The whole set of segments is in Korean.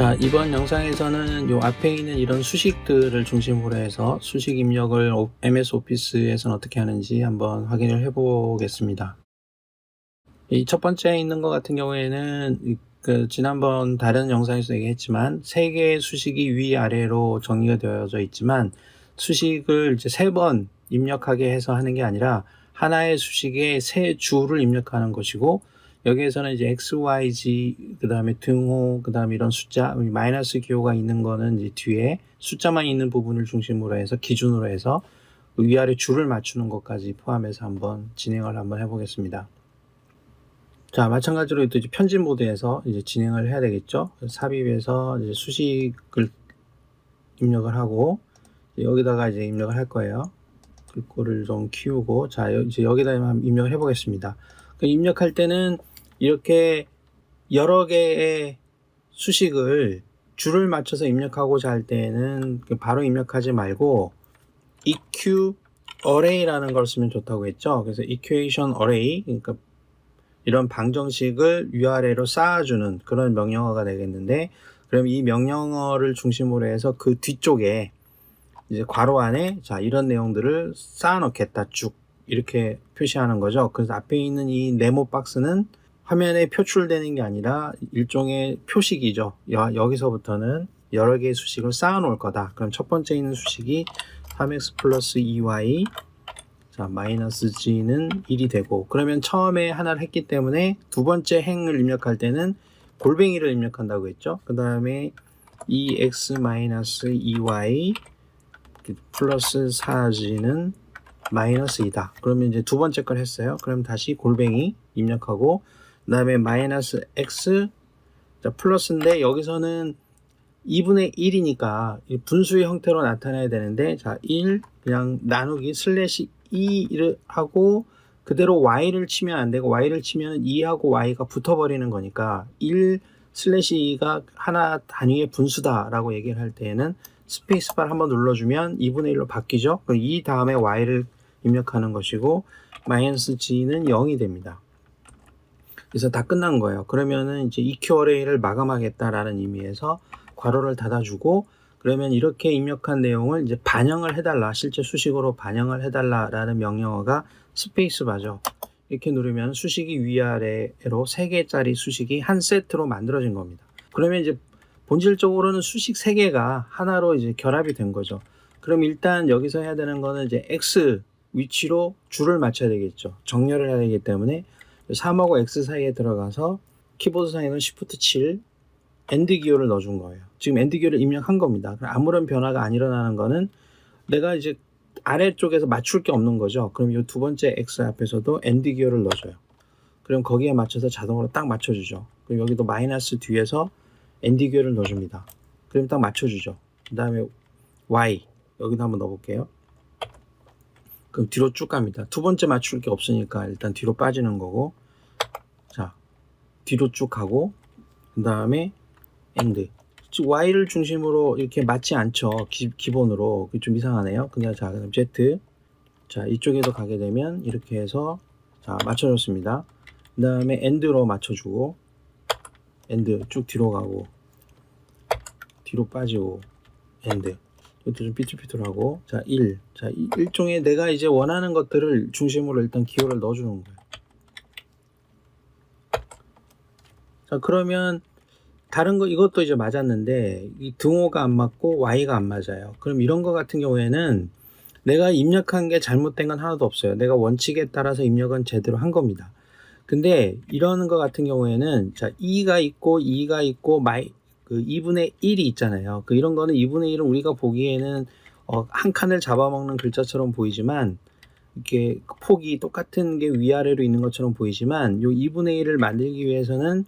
자, 이번 영상에서는 요 앞에 있는 이런 수식들을 중심으로 해서 수식 입력을 MS 오피스에서는 어떻게 하는지 한번 확인을 해 보겠습니다. 이 첫 번째에 있는 것 같은 경우에는 지난번 다른 영상에서 얘기했지만 3개의 수식이 위아래로 정리가 되어져 있지만 수식을 이제 3번 입력하게 해서 하는 게 아니라 하나의 수식에 3줄을 입력하는 것이고, 여기에서는 이제 X, Y, Z, 그 다음에 등호, 그 다음에 이런 숫자, 마이너스 기호가 있는 거는 이제 뒤에 숫자만 있는 부분을 중심으로 해서 기준으로 해서 위아래 줄을 맞추는 것까지 포함해서 한번 진행을 한번 해보겠습니다. 자, 마찬가지로 또 이제 편집 모드에서 이제 진행을 해야 되겠죠. 삽입해서 이제 수식을 입력을 하고, 여기다가 이제 입력을 할 거예요. 글꼴을 좀 키우고, 자, 이제 여기다 입력을 해보겠습니다. 입력할 때는 이렇게 여러 개의 수식을 줄을 맞춰서 입력하고자 할 때는 바로 입력하지 말고 EQ Array라는 걸 쓰면 좋다고 했죠. 그래서 Equation Array, 그러니까 이런 방정식을 위아래로 쌓아주는 그런 명령어가 되겠는데, 그럼 이 명령어를 중심으로 해서 그 뒤쪽에 이제 괄호 안에 자 이런 내용들을 쌓아 놓겠다, 쭉 이렇게 표시하는 거죠. 그래서 앞에 있는 이 네모 박스는 화면에 표출되는 게 아니라 일종의 표식이죠. 여기서부터는 여러 개의 수식을 쌓아 놓을 거다. 그럼 첫 번째 있는 수식이 3x 플러스 2y, 자 마이너스 g는 1이 되고, 그러면 처음에 하나를 했기 때문에 두 번째 행을 입력할 때는 골뱅이를 입력한다고 했죠. 그 다음에 2x 마이너스 2y 플러스 4g는 마이너스 2다. 그러면 이제 두 번째 걸 했어요. 그럼 다시 골뱅이 입력하고, 그 다음에 마이너스 x, 자 플러스인데 여기서는 2분의 1이니까 분수의 형태로 나타나야 되는데, 자 1 그냥 나누기 슬래시 2를 하고 그대로 y를 치면 안 되고, y를 치면 2하고 y가 붙어버리는 거니까 1 슬래시 2가 하나 단위의 분수다 라고 얘기를 할 때에는 스페이스바를 한번 눌러주면 2분의 1로 바뀌죠. 그럼 2 다음에 y를 입력하는 것이고, 마이너스 g는 0이 됩니다. 그래서 다 끝난 거예요. 그러면은 이제 EQ 어레이를 마감하겠다라는 의미에서 괄호를 닫아주고, 그러면 이렇게 입력한 내용을 이제 반영을 해달라, 실제 수식으로 반영을 해달라라는 명령어가 스페이스바죠. 이렇게 누르면 수식이 위아래로 3개짜리 수식이 한 세트로 만들어진 겁니다. 그러면 이제 본질적으로는 수식 3개가 하나로 이제 결합이 된 거죠. 그럼 일단 여기서 해야 되는 거는 이제 X 위치로 줄을 맞춰야 되겠죠. 정렬을 해야 되기 때문에 3하고 X 사이에 들어가서 키보드상에는 Shift 7 엔드 기호를 넣어준 거예요. 지금 엔드 기호를 입력한 겁니다. 아무런 변화가 안 일어나는 거는 내가 이제 아래쪽에서 맞출 게 없는 거죠. 그럼 이 두 번째 X 앞에서도 엔드 기호를 넣어줘요. 그럼 거기에 맞춰서 자동으로 딱 맞춰주죠. 그럼 여기도 마이너스 뒤에서 엔드 기호를 넣어줍니다. 그럼 딱 맞춰주죠. 그 다음에 Y 여기도 한번 넣어볼게요. 그럼 뒤로 쭉 갑니다. 두 번째 맞출 게 없으니까 일단 뒤로 빠지는 거고, 자 뒤로 쭉 가고, 그 다음에 엔드. Y를 중심으로 이렇게 맞지 않죠. 기본으로 좀 이상하네요. 그냥 자 그럼 Z, 자 이쪽에도 가게 되면 이렇게 해서 자 맞춰줬습니다. 그 다음에 엔드로 맞춰주고, 엔드 쭉 뒤로 가고 뒤로 빠지고 엔드, 이것도 좀 삐뚤삐뚤하고, 자 1, 자 일종의 내가 이제 원하는 것들을 중심으로 일단 기호를 넣어주는 거예요. 자 그러면 다른 거 이것도 이제 맞았는데 이 등호가 안 맞고 y가 안 맞아요. 그럼 이런 거 같은 경우에는 내가 입력한 게 잘못된 건 하나도 없어요. 내가 원칙에 따라서 입력은 제대로 한 겁니다. 근데 이런 거 같은 경우에는 자 2가 있고 2가 있고 그 2분의 1이 있잖아요. 이런 거는 2분의 1은 우리가 보기에는 한 칸을 잡아먹는 글자처럼 보이지만, 이렇게 폭이 똑같은 게 위아래로 있는 것처럼 보이지만, 요 2분의 1을 만들기 위해서는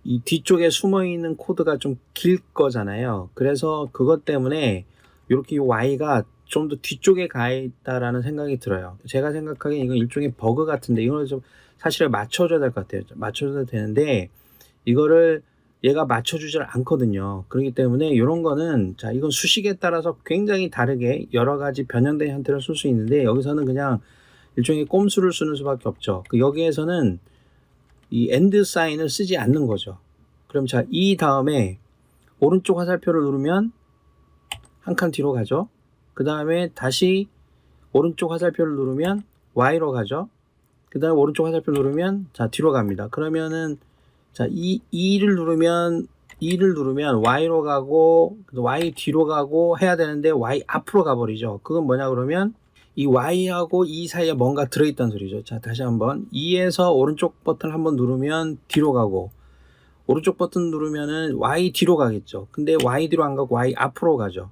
이 뒤쪽에 숨어 있는 코드가 좀 길 거잖아요. 그래서 그것 때문에 이렇게 이 y가 좀 더 뒤쪽에 가 있다라는 생각이 들어요. 제가 생각하기엔 이건 일종의 버그 같은데, 이걸 좀 사실은 맞춰줘야 될 것 같아요. 맞춰줘야 되는데 이거를 얘가 맞춰주질 않거든요. 그렇기 때문에 이런 거는 자 이건 수식에 따라서 굉장히 다르게 여러 가지 변형된 형태를 쓸 수 있는데, 여기서는 그냥 일종의 꼼수를 쓰는 수밖에 없죠. 여기에서는 이 엔드 사인을 쓰지 않는 거죠. 그럼 자 이 다음에 오른쪽 화살표를 누르면 한 칸 뒤로 가죠. 그 다음에 다시 오른쪽 화살표를 누르면 Y로 가죠. 그 다음에 오른쪽 화살표 누르면 자 뒤로 갑니다. 그러면은 자 E를 누르면 Y로 가고 Y 뒤로 가고 해야 되는데 Y 앞으로 가버리죠. 그건 뭐냐 그러면 이 Y하고 E 사이에 뭔가 들어있다는 소리죠. 자 다시 한번 E에서 오른쪽 버튼을 한번 누르면 뒤로 가고 오른쪽 버튼 누르면은 Y 뒤로 가겠죠. 근데 Y 뒤로 안 가고 Y 앞으로 가죠.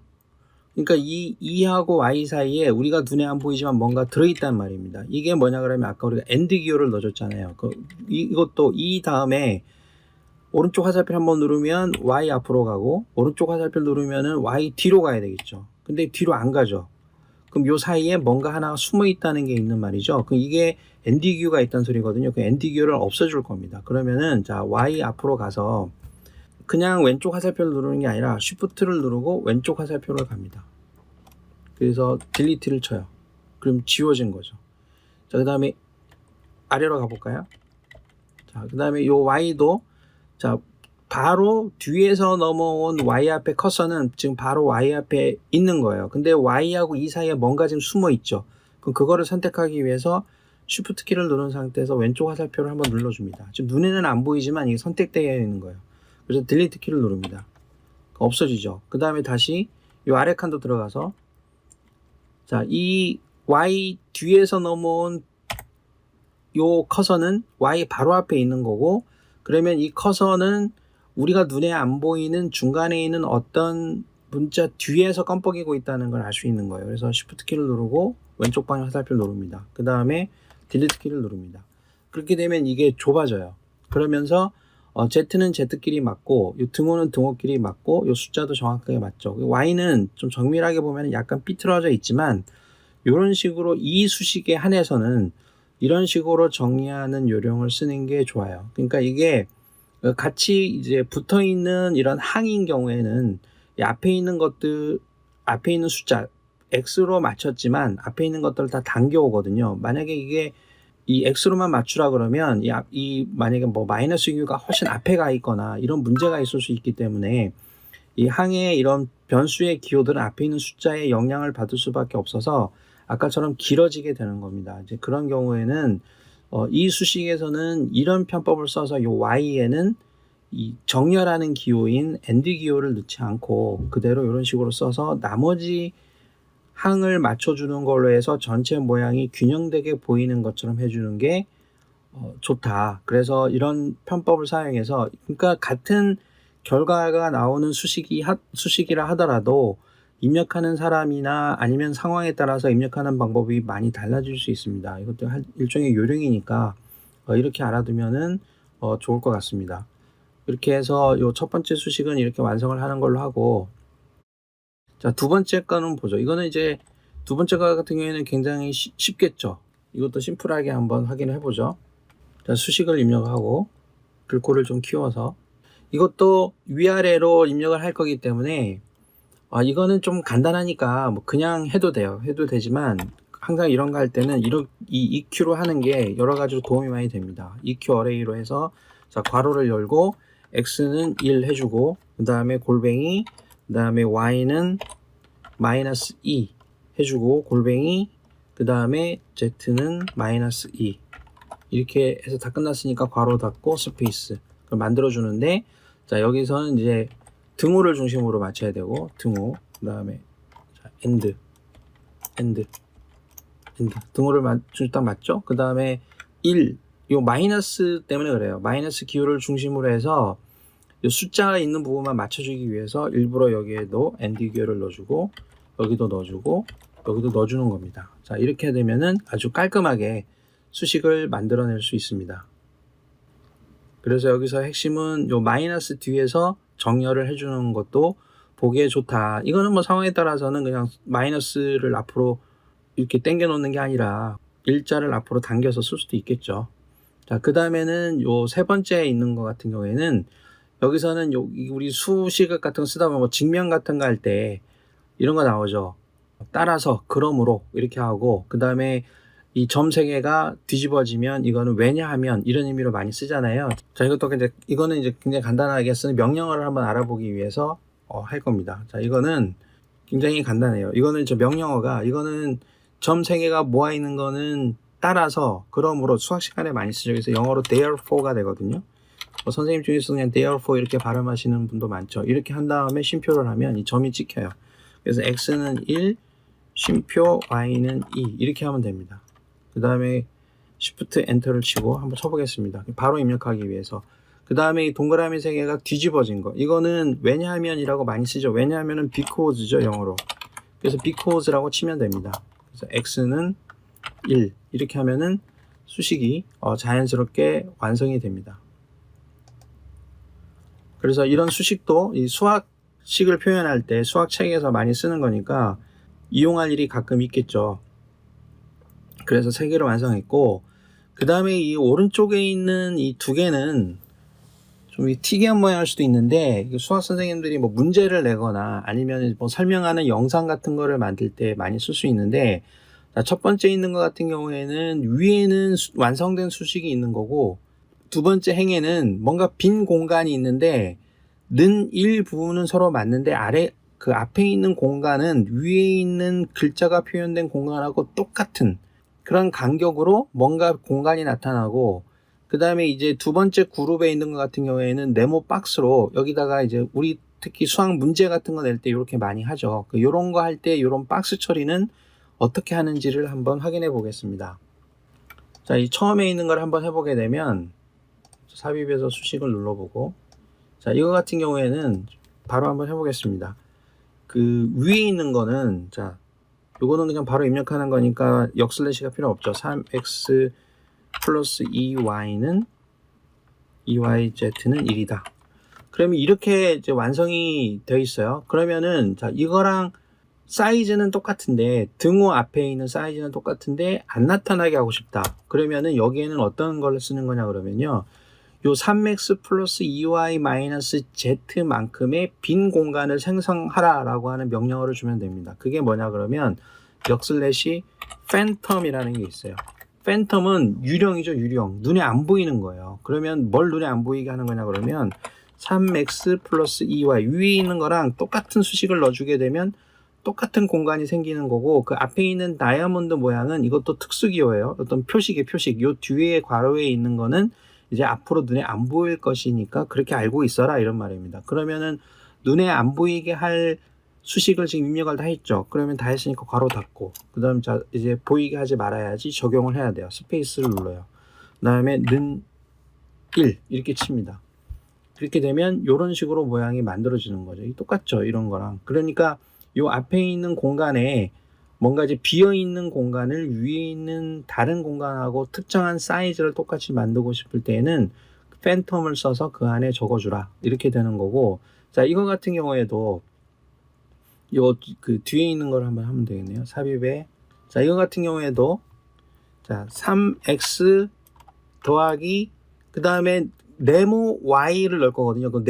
그러니까 이 E하고 Y 사이에 우리가 눈에 안 보이지만 뭔가 들어있단 말입니다. 이게 뭐냐 그러면 아까 우리가 AND 기호를 넣어줬잖아요. 이것도 E 다음에 오른쪽 화살표 한번 누르면 Y 앞으로 가고 오른쪽 화살표 누르면은 Y 뒤로 가야 되겠죠. 근데 뒤로 안 가죠. 그럼 요 사이에 뭔가 하나가 숨어 있다는 게 있는 말이죠. 그럼 이게 AND 기호가 있다는 소리거든요. 그 AND 기호를 없애줄 겁니다. 그러면은 자 Y 앞으로 가서 그냥 왼쪽 화살표를 누르는 게 아니라 Shift를 누르고 왼쪽 화살표를 갑니다. 그래서 딜리트를 쳐요. 그럼 지워진 거죠. 자, 그 다음에 아래로 가볼까요? 자, 그 다음에 요 Y도 자 바로 뒤에서 넘어온 Y 앞에 커서는 지금 바로 Y 앞에 있는 거예요. 근데 Y하고 E 사이에 뭔가 지금 숨어 있죠. 그럼 그거를 선택하기 위해서 Shift 키를 누른 상태에서 왼쪽 화살표를 한번 눌러줍니다. 지금 눈에는 안 보이지만 이게 선택되어 있는 거예요. 그래서 딜리트 키를 누릅니다. 없어지죠. 그 다음에 다시 이 아래 칸도 들어가서 자, 이 Y 뒤에서 넘어온 요 커서는 Y 바로 앞에 있는 거고 그러면 이 커서는 우리가 눈에 안 보이는 중간에 있는 어떤 문자 뒤에서 껌뻑이고 있다는 걸 알 수 있는 거예요. 그래서 Shift 키를 누르고 왼쪽 방향 화살표를 누릅니다. 그 다음에 딜리트 키를 누릅니다. 그렇게 되면 이게 좁아져요. 그러면서 Z는 Z끼리 맞고 요 등호는 등호끼리 맞고 요 숫자도 정확하게 맞죠. Y는 좀 정밀하게 보면 약간 삐뚤어져 있지만 이런 식으로 이 수식에 한해서는 이런 식으로 정리하는 요령을 쓰는 게 좋아요. 그러니까 이게 같이 이제 붙어 있는 이런 항인 경우에는 이 앞에 있는 것들, 앞에 있는 숫자 X로 맞췄지만 앞에 있는 것들을 다 당겨 오거든요. 만약에 이게 이 X로만 맞추라 그러면 만약에 뭐 마이너스 기호가 훨씬 앞에 가 있거나 이런 문제가 있을 수 있기 때문에 이 항의 이런 변수의 기호들은 앞에 있는 숫자에 영향을 받을 수밖에 없어서 아까처럼 길어지게 되는 겁니다. 이제 그런 경우에는 이 수식에서는 이런 편법을 써서 요 Y에는 이 정렬하는 기호인 AND 기호를 넣지 않고 그대로 이런 식으로 써서 나머지 항을 맞춰주는 걸로 해서 전체 모양이 균형되게 보이는 것처럼 해주는 게 좋다. 그래서 이런 편법을 사용해서 그러니까 같은 결과가 나오는 수식이라 하더라도 입력하는 사람이나 아니면 상황에 따라서 입력하는 방법이 많이 달라질 수 있습니다. 이것도 일종의 요령이니까 이렇게 알아두면은 좋을 것 같습니다. 이렇게 해서 이 첫 번째 수식은 이렇게 완성을 하는 걸로 하고 자, 두 번째 거는 보죠. 이거는 이제 두 번째 거 같은 경우에는 굉장히 쉽겠죠. 이것도 심플하게 한번 확인을 해보죠. 자, 수식을 입력하고 글꼴을 좀 키워서 이것도 위아래로 입력을 할 거기 때문에 이거는 좀 간단하니까 뭐 그냥 해도 돼요. 해도 되지만 항상 이런 거 할 때는 이 EQ로 하는 게 여러 가지로 도움이 많이 됩니다. EQ 어레이로 해서 자, 괄호를 열고 X는 1 해주고 그 다음에 골뱅이 그 다음에 Y는 마이너스 2 해주고 골뱅이 그 다음에 Z는 마이너스 2 이렇게 해서 다 끝났으니까 괄호 닫고 스페이스 그걸 만들어 주는데 자 여기서는 이제 등호를 중심으로 맞춰야 되고 등호 그 다음에 엔드 등호를 딱 맞죠? 그 다음에 1 요 마이너스 때문에 그래요. 마이너스 기호를 중심으로 해서 이 숫자가 있는 부분만 맞춰주기 위해서 일부러 여기에도 AND 기호를 넣어주고 여기도 넣어주고 여기도 넣어주는 겁니다. 자 이렇게 되면은 아주 깔끔하게 수식을 만들어낼 수 있습니다. 그래서 여기서 핵심은 요 마이너스 뒤에서 정렬을 해주는 것도 보기에 좋다. 이거는 뭐 상황에 따라서는 그냥 마이너스를 앞으로 이렇게 당겨 놓는 게 아니라 일자를 앞으로 당겨서 쓸 수도 있겠죠. 자, 그 다음에는 요 세 번째 있는 것 같은 경우에는 여기서는 우리 수식 같은 거 쓰다 보면 뭐 직면 같은 거 할 때 이런 거 나오죠. 따라서, 그러므로 이렇게 하고 그 다음에 이 점 3개가 뒤집어지면 이거는 왜냐하면 이런 의미로 많이 쓰잖아요. 자, 이거는 이제 굉장히 간단하게 쓰는 명령어를 한번 알아보기 위해서 할 겁니다. 자, 이거는 굉장히 간단해요. 이거는 이거는 점 3개가 모아 있는 거는 따라서, 그러므로 수학 시간에 많이 쓰죠. 그래서 영어로 therefore가 되거든요. 선생님 중에서 그냥 therefore 이렇게 발음하시는 분도 많죠. 이렇게 한 다음에 쉼표를 하면 이 점이 찍혀요. 그래서 x는 1, 쉼표 y는 2 이렇게 하면 됩니다. 그 다음에 Shift 엔터를 치고 한번 쳐보겠습니다. 바로 입력하기 위해서. 그 다음에 이 동그라미 3개가 뒤집어진 거, 이거는 왜냐하면이라고 많이 쓰죠. 왜냐하면은 because죠, 영어로. 그래서 because라고 치면 됩니다. 그래서 x는 1 이렇게 하면은 수식이 자연스럽게 완성이 됩니다. 그래서 이런 수식도 이 수학식을 표현할 때 수학책에서 많이 쓰는 거니까 이용할 일이 가끔 있겠죠. 그래서 3개를 완성했고, 그 다음에 이 오른쪽에 있는 이 2개는 좀 특이한 모양일 수도 있는데, 수학 선생님들이 뭐 문제를 내거나 아니면 뭐 설명하는 영상 같은 거를 만들 때 많이 쓸 수 있는데, 첫 번째 있는 것 같은 경우에는 위에는 완성된 수식이 있는 거고, 두 번째 행에는 뭔가 빈 공간이 있는데 는 1 부분은 서로 맞는데 그 앞에 있는 공간은 위에 있는 글자가 표현된 공간하고 똑같은 그런 간격으로 뭔가 공간이 나타나고, 그 다음에 이제 두 번째 그룹에 있는 것 같은 경우에는 네모 박스로, 여기다가 이제 우리 특히 수학 문제 같은 거 낼 때 이렇게 많이 하죠. 요런 거 할 때 이런 박스 처리는 어떻게 하는지를 한번 확인해 보겠습니다. 자, 이 처음에 있는 걸 한번 해보게 되면 삽입해서 수식을 눌러보고, 자, 이거 같은 경우에는 바로 한번 해보겠습니다. 그 위에 있는 거는, 자, 요거는 그냥 바로 입력하는 거니까 역슬래시가 필요 없죠. 3x 플러스 2y는 2yz는 1이다. 그러면 이렇게 이제 완성이 되어 있어요. 그러면은, 자, 이거랑 사이즈는 똑같은데, 등호 앞에 있는 사이즈는 똑같은데 안 나타나게 하고 싶다. 그러면은 여기에는 어떤 걸 쓰는 거냐 그러면요, 요 3x 플러스 2y 마이너스 z만큼의 빈 공간을 생성하라 라고 하는 명령어를 주면 됩니다. 그게 뭐냐 그러면 역슬래시 phantom이라는 게 있어요. phantom은 유령이죠, 유령. 눈에 안 보이는 거예요. 그러면 뭘 눈에 안 보이게 하는 거냐 그러면 3x 플러스 2y 위에 있는 거랑 똑같은 수식을 넣어주게 되면 똑같은 공간이 생기는 거고, 그 앞에 있는 다이아몬드 모양은 이것도 특수기호예요. 어떤 표식의 표식. 요 뒤에 괄호에 있는 거는 이제 앞으로 눈에 안 보일 것이니까 그렇게 알고 있어라, 이런 말입니다. 그러면은 눈에 안 보이게 할 수식을 지금 입력을 다 했죠. 그러면 다 했으니까 괄호 닫고, 그 다음 자 이제 보이게 하지 말아야지 적용을 해야 돼요. 스페이스를 눌러요. 그 다음에 는 1 이렇게 칩니다. 그렇게 되면 이런 식으로 모양이 만들어지는 거죠. 똑같죠, 이런 거랑. 그러니까 요 앞에 있는 공간에 뭔가 이제 비어있는 공간을 위에 있는 다른 공간하고 특정한 사이즈를 똑같이 만들고 싶을 때에는 팬텀을 써서 그 안에 적어주라, 이렇게 되는 거고. 자, 이거 같은 경우에도 요 그 뒤에 있는 걸 한번 하면 되겠네요. 삽입에, 자, 이거 같은 경우에도, 자, 3x 더하기 그 다음에 네모 y를 넣을 거거든요. 그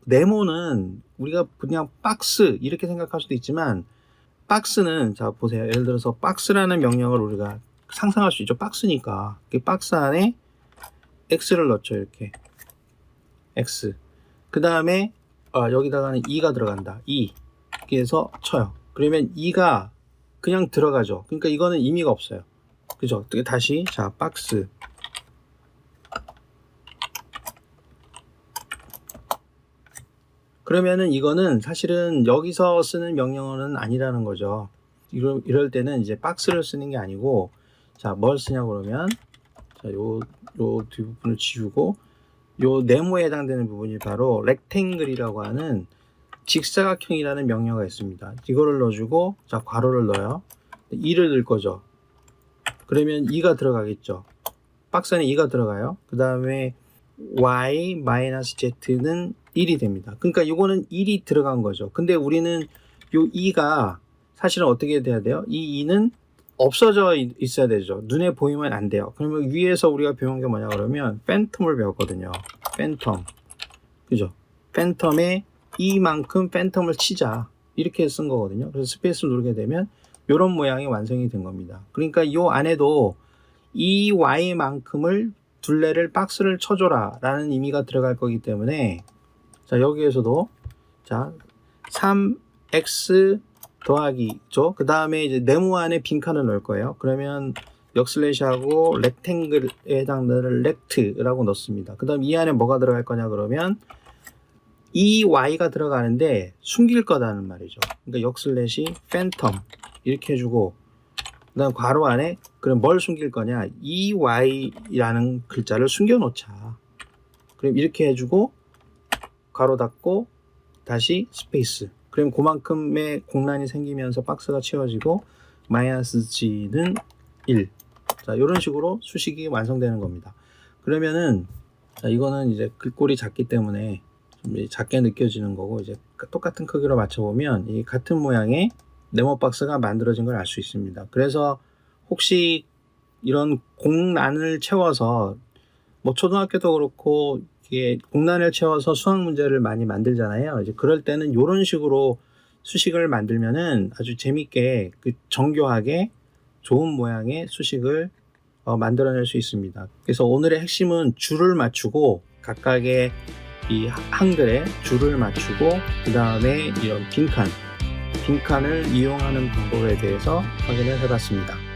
네모는 우리가 그냥 박스 이렇게 생각할 수도 있지만, 박스는, 자, 보세요. 예를 들어서 박스라는 명령을 우리가 상상할 수 있죠. 박스니까. 박스 안에 x를 넣죠. 이렇게 x. 그 다음에 여기다가는 2가 들어간다. 2. 이렇게 해서 쳐요. 그러면 2가 그냥 들어가죠. 그러니까 이거는 의미가 없어요. 그죠? 다시, 자, 박스. 그러면은 이거는 사실은 여기서 쓰는 명령어는 아니라는 거죠. 이럴 때는 이제 박스를 쓰는 게 아니고, 자, 뭘 쓰냐 그러면, 자, 요 뒷부분을 지우고, 요 네모에 해당되는 부분이 바로 렉탱글이라고 하는 직사각형이라는 명령어가 있습니다. 이거를 넣어주고, 자, 괄호를 넣어요. 2를 넣을 거죠. 그러면 2가 들어가겠죠. 박스 안에 2가 들어가요. 그 다음에 y-z는 1이 됩니다. 그러니까 이거는 1이 들어간 거죠. 근데 우리는 요 2가 사실은 어떻게 돼야 돼요? 이 2는 없어져 있어야 되죠. 눈에 보이면 안 돼요. 그러면 위에서 우리가 배운 게 뭐냐 그러면 팬텀을 배웠거든요. 팬텀. 그죠? 팬텀에 이만큼 팬텀을 치자, 이렇게 쓴 거거든요. 그래서 스페이스를 누르게 되면 이런 모양이 완성이 된 겁니다. 그러니까 이 안에도 이 y만큼을 둘레를 박스를 쳐줘라 라는 의미가 들어갈 거기 때문에, 자 여기에서도 자 3x 더하기죠. 그 다음에 이제 네모 안에 빈칸을 넣을 거예요. 그러면 역슬래시하고 렉탱글에 해당되는 렉트라고 넣습니다. 그 다음 이 안에 뭐가 들어갈 거냐 그러면 이 y가 들어가는데 숨길 거다는 말이죠. 그러니까 역슬래시 팬텀 이렇게 해주고, 그 다음 괄호 안에 그럼 뭘 숨길 거냐, 이 y라는 글자를 숨겨 놓자. 그럼 이렇게 해주고 괄호 닫고 다시 스페이스. 그럼 그만큼의 공란이 생기면서 박스가 채워지고 마이너스 g는 1. 자, 이런 식으로 수식이 완성되는 겁니다. 그러면은 자, 이거는 이제 글꼴이 작기 때문에 좀 작게 느껴지는 거고, 이제 똑같은 크기로 맞춰보면 이 같은 모양의 네모 박스가 만들어진 걸 알 수 있습니다. 그래서 혹시 이런 공란을 채워서 뭐 초등학교도 그렇고 이게 공란을 채워서 수학 문제를 많이 만들잖아요. 이제 그럴 때는 이런 식으로 수식을 만들면은 아주 재밌게 정교하게 좋은 모양의 수식을 만들어낼 수 있습니다. 그래서 오늘의 핵심은 줄을 맞추고, 각각의 이 한글에 줄을 맞추고 그 다음에 이런 빈칸을 이용하는 방법에 대해서 확인을 해봤습니다.